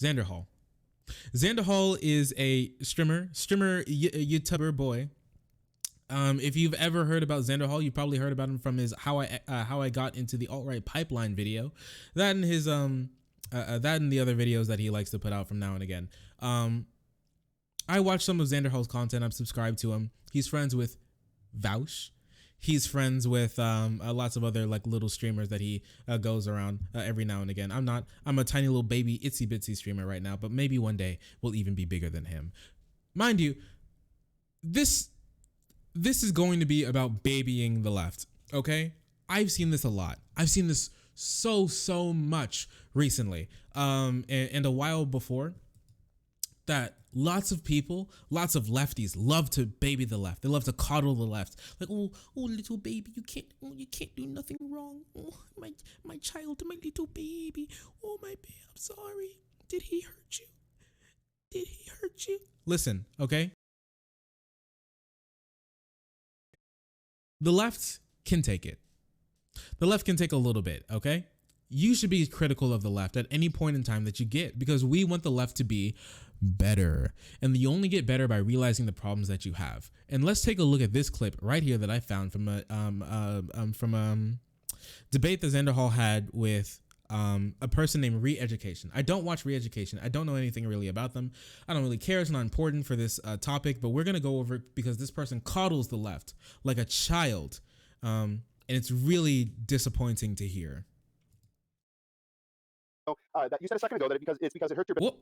Xander Hall. Xander Hall is a YouTuber boy. If you've ever heard about Xander Hall, you probably heard about him from his how I got into the alt right pipeline video. That and his that and the other videos that he likes to put out from now and again. I watch some of Xander Hall's content. I'm subscribed to him. He's friends with Vaush. He's friends with lots of other like little streamers that he goes around every now and again. I'm a tiny little baby itsy bitsy streamer right now, but maybe one day we'll even be bigger than him. Mind you, this is going to be about babying the left. Okay, I've seen this a lot. I've seen this so much recently, and a while before that. Lots of people, lots of lefties love to baby the left. They love to coddle the left. Like, oh, little baby, you can't do nothing wrong. Oh, my child, my little baby. Oh, my baby, I'm sorry. Did he hurt you? Did he hurt you? Listen, okay? The left can take it. The left can take a little bit, okay? You should be critical of the left at any point in time that you get, because we want the left to be better, and you only get better by realizing the problems that you have. And let's take a look at this clip right here that I found from a debate that Xander Hall had with a person named Re-Education. I don't watch Re-Education. I don't know anything really about them. I don't really care. It's not important for this topic, but we're gonna go over it because this person coddles the left like a child, and it's really disappointing to hear. That you said a second ago that it's because it hurts your Whoop.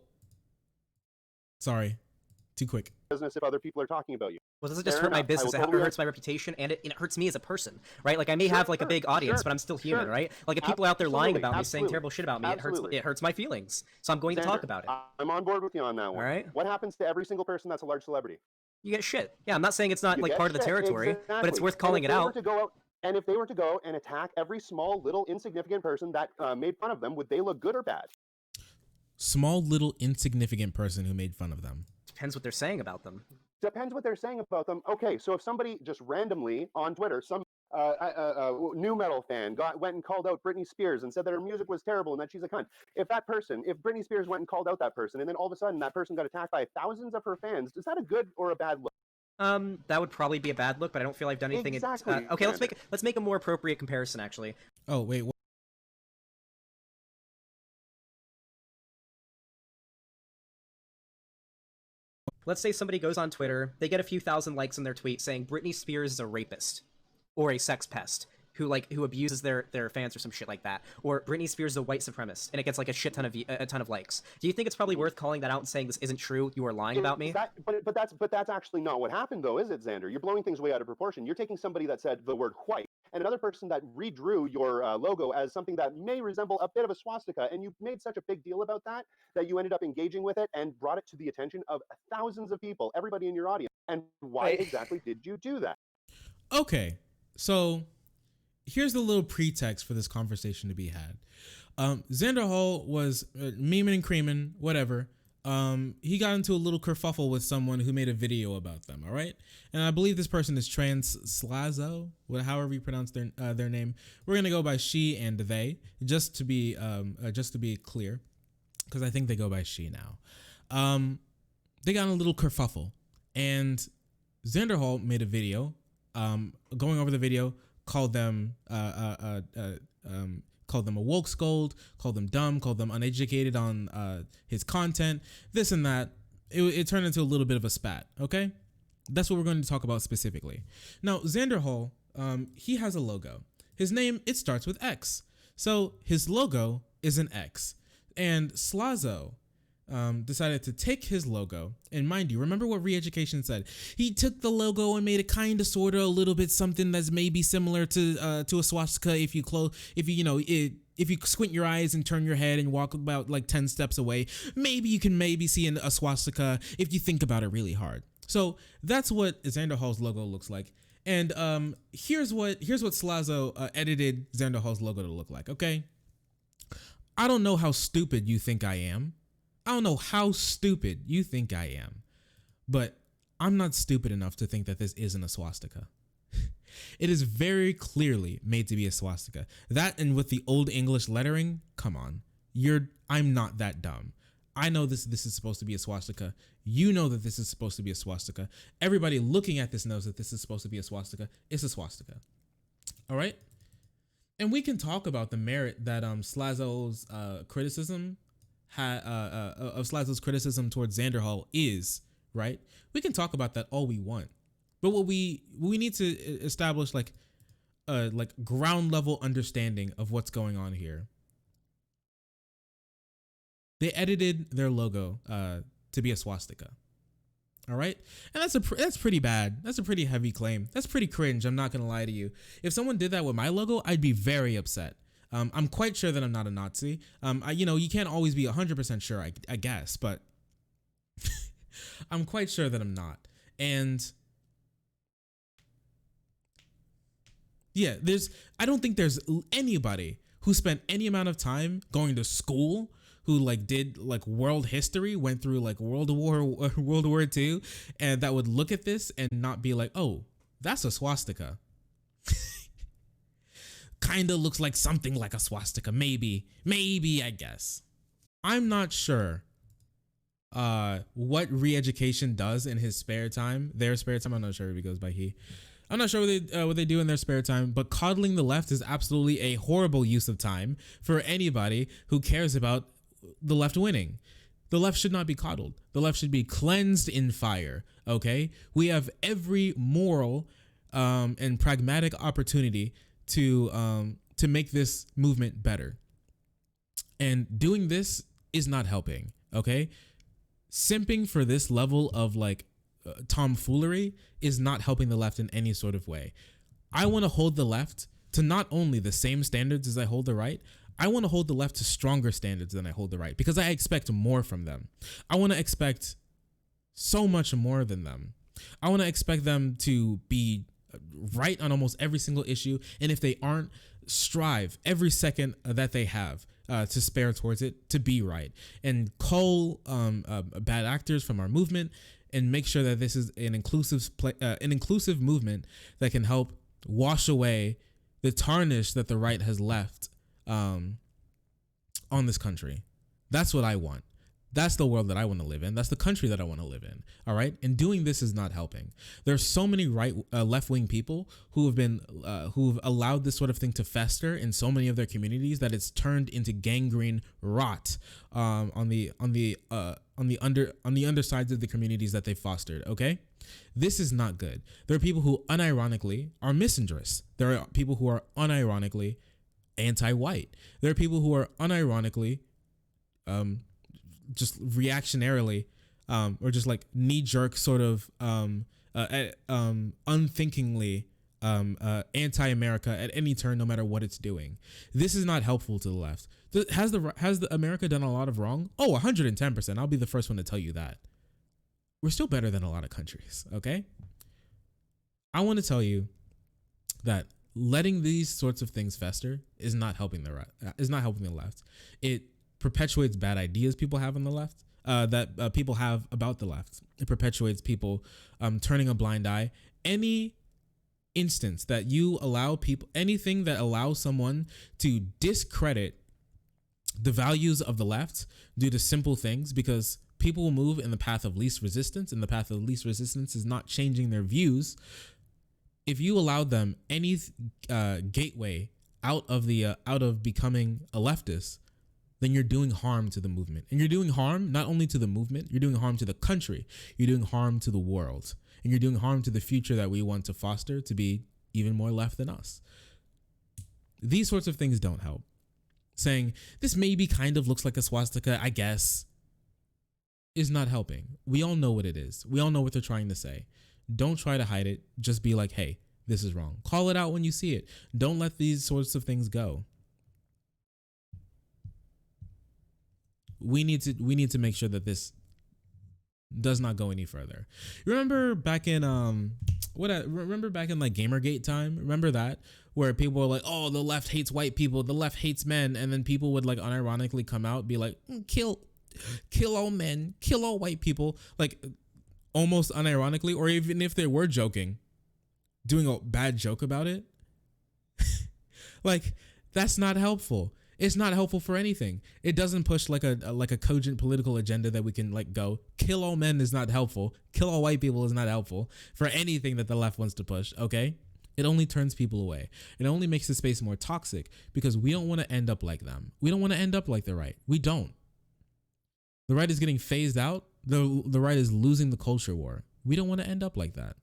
Sorry, too quick. business if other people are talking about you. Well, doesn't just hurt my business, it hurts my reputation, and it hurts me as a person, right? Like, I may have like a big audience, but I'm still human, right? Like, if people are out there lying about me, saying terrible shit about me, it hurts my feelings. So I'm going to talk about it. I'm on board with you on that one. All right. What happens to every single person that's a large celebrity? You get shit. Yeah, I'm not saying it's not like part of the territory, but it's worth calling it out. And if they were to go and attack every small, little, insignificant person that made fun of them, would they look good or bad? Small, little, insignificant person who made fun of them. Depends what they're saying about them. Depends what they're saying about them. Okay, so if somebody just randomly on Twitter, some new metal fan went and called out Britney Spears and said that her music was terrible and that she's a cunt. If Britney Spears went and called out that person, and then all of a sudden that person got attacked by thousands of her fans, is that a good or a bad look? That would probably be a bad look, but I don't feel I've done anything. Exactly. Okay, let's make a more appropriate comparison, actually. Oh wait. Let's say somebody goes on Twitter, they get a few thousand likes on their tweet saying Britney Spears is a rapist or a sex pest who abuses their fans or some shit like that, or Britney Spears is a white supremacist, and it gets like a ton of likes. Do you think it's probably worth calling that out and saying this isn't true? You are lying about me. But that's actually not what happened, though, is it, Xander? You're blowing things way out of proportion. You're taking somebody that said the word white and another person that redrew your logo as something that may resemble a bit of a swastika, and you made such a big deal about that you ended up engaging with it and brought it to the attention of thousands of people, everybody in your audience. And why exactly did you do that? Okay, so here's the little pretext for this conversation to be had. Xander Hall was memeing and creaming, whatever. He got into a little kerfuffle with someone who made a video about them, all right? And I believe this person is Trans Slazo, however you pronounce their name. We're gonna go by she and they, just to be clear, because I think they go by she now. They got in a little kerfuffle, and Xander Hall made a video, going over the video, called them a woke scold, called them dumb, called them uneducated on his content, this and that. It turned into a little bit of a spat, okay? That's what we're going to talk about specifically. Now, Xander Hall, he has a logo. His name, it starts with X. So his logo is an X. And Slazo decided to take his logo, and mind you, remember what Re-Education said. He took the logo and made it kind of, sort of, a little bit something that's maybe similar to a swastika if you squint your eyes and turn your head and walk about like 10 steps away. Maybe you can see a swastika if you think about it really hard. So that's what Xander Hall's logo looks like. And here's what Slazo edited Xander Hall's logo to look like. Okay, I don't know how stupid you think I am. I don't know how stupid you think I am, but I'm not stupid enough to think that this isn't a swastika. It is very clearly made to be a swastika. That, and with the old English lettering, come on. I'm not that dumb. I know this is supposed to be a swastika. You know that this is supposed to be a swastika. Everybody looking at this knows that this is supposed to be a swastika. It's a swastika. All right? And we can talk about the merit that Slazo's criticism of Slazo's criticism towards Xanderhal is, right? We can talk about that all we want. But what we need to establish like ground level understanding of what's going on here. They edited their logo to be a swastika. All right, and that's pretty bad. That's a pretty heavy claim. That's pretty cringe. I'm not gonna lie to you. If someone did that with my logo, I'd be very upset. I'm quite sure that I'm not a Nazi. You can't always be 100% sure, I guess, but I'm quite sure that I'm not. And yeah, I don't think there's anybody who spent any amount of time going to school, who like did like world history, went through like World War II, and that would look at this and not be like, oh, that's a swastika. Kind of looks like something like a swastika, maybe, I guess. I'm not sure what re-education does in his spare time, their spare time. I'm not sure if he goes by he. I'm not sure what they do in their spare time, but coddling the left is absolutely a horrible use of time for anybody who cares about the left winning. The left should not be coddled. The left should be cleansed in fire, okay? We have every moral and pragmatic opportunity to make this movement better. And doing this is not helping, okay? Simping for this level of like tomfoolery is not helping the left in any sort of way. I want to hold the left to not only the same standards as I hold the right, I want to hold the left to stronger standards than I hold the right, because I expect more from them. I want to expect so much more than them. I want to expect them to be right on almost every single issue, and if they aren't, strive every second that they have to spare towards it to be right, and call bad actors from our movement, and make sure that this is an inclusive movement that can help wash away the tarnish that the right has left on this country. That's what I want. That's the world that I want to live in. That's the country that I want to live in. All right. And doing this is not helping. There's so many left-wing people who've allowed this sort of thing to fester in so many of their communities that it's turned into gangrene rot on the undersides of the communities that they fostered. Okay. This is not good. There are people who unironically are misandrous. There are people who are unironically anti-white. There are people who are unironically just reactionarily or just like knee-jerk sort of unthinkingly anti-America at any turn, no matter what it's doing. This is not helpful to the left. Has the America done a lot of wrong? Oh, 110%. I'll be the first one to tell you that. We're still better than a lot of countries, okay? I want to tell you that letting these sorts of things fester is not helping the right. Is not helping the left. It perpetuates bad ideas people have on the left, that people have about the left. It perpetuates people turning a blind eye. Any instance that you allow people, anything that allows someone to discredit the values of the left due to simple things, because people will move in the path of least resistance, and the path of least resistance is not changing their views. If you allow them any gateway out of becoming a leftist, then you're doing harm to the movement. And you're doing harm not only to the movement, you're doing harm to the country, you're doing harm to the world, and you're doing harm to the future that we want to foster to be even more left than us. These sorts of things don't help. Saying this maybe kind of looks like a swastika, I guess, is not helping. We all know what it is. We all know what they're trying to say. Don't try to hide it. Just be like, hey, this is wrong. Call it out when you see it. Don't let these sorts of things go. We need to make sure that this does not go any further. Remember back in like Gamergate time? Remember that? Where people were like, oh, the left hates white people, the left hates men, and then people would like unironically come out, be like, kill all men, kill all white people, like almost unironically, or even if they were joking, doing a bad joke about it. Like, that's not helpful. It's not helpful for anything. It doesn't push like a cogent political agenda that we can like go. Kill all men is not helpful. Kill all white people is not helpful for anything that the left wants to push, okay? It only turns people away. It only makes the space more toxic because we don't want to end up like them. We don't want to end up like the right. We don't. The right is getting phased out. The right is losing the culture war. We don't want to end up like that.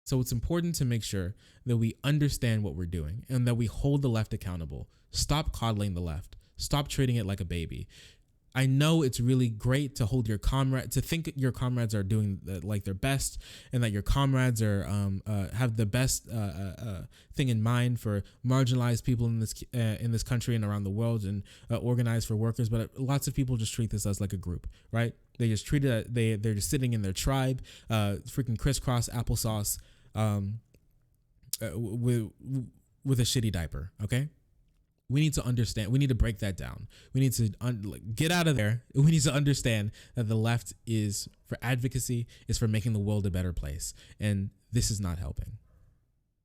So it's important to make sure that we understand what we're doing and that we hold the left accountable. Stop coddling the left. Stop treating it like a baby. I know it's really great to hold your comrade, to think your comrades are doing like their best, and that your comrades are have the best thing in mind for marginalized people in this country and around the world, and organized for workers. But lots of people just treat this as like a group, right? They just treat it. They're just sitting in their tribe, freaking crisscross applesauce, with a shitty diaper. Okay. We need to understand. We need to break that down. We need to get out of there. We need to understand that the left is for advocacy, is for making the world a better place. And this is not helping.